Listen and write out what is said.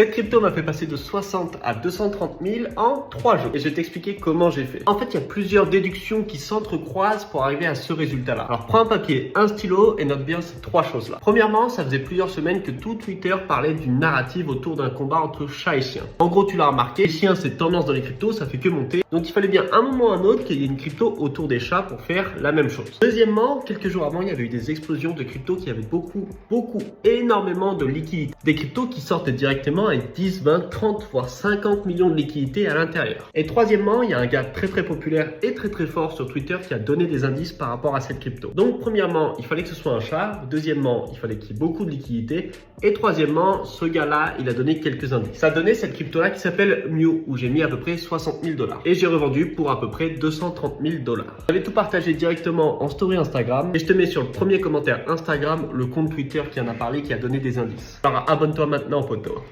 Cette crypto m'a fait passer de 60 à 230 000 en 3 jours. Et je vais t'expliquer comment j'ai fait. En fait, il y a plusieurs déductions qui s'entrecroisent pour arriver à ce résultat-là. Alors, prends un papier, un stylo et note bien ces 3 choses-là. Premièrement, ça faisait plusieurs semaines que tout Twitter parlait d'une narrative autour d'un combat entre chat et chien. En gros, tu l'as remarqué, les chiens, c'est tendance dans les cryptos, ça fait que monter. Donc, il fallait bien un moment ou un autre qu'il y ait une crypto autour des chats pour faire la même chose. Deuxièmement, quelques jours avant, il y avait eu des explosions de cryptos qui avaient énormément de liquidités. Des cryptos qui sortaient directement avec 10, 20, 30, voire 50 millions de liquidités à l'intérieur. Et troisièmement, il y a un gars très populaire et très fort sur Twitter qui a donné des indices par rapport à cette crypto. Donc premièrement, il fallait que ce soit un chat. Deuxièmement, il fallait qu'il y ait beaucoup de liquidités. Et troisièmement, ce gars-là, il a donné quelques indices. Ça a donné cette crypto-là qui s'appelle Mew, où j'ai mis à peu près 60 000 $. Et j'ai revendu pour à peu près 230 000 $. Je vais tout partager directement en story Instagram. Et je te mets sur le premier commentaire Instagram le compte Twitter qui en a parlé, qui a donné des indices. Alors abonne-toi maintenant, poteau.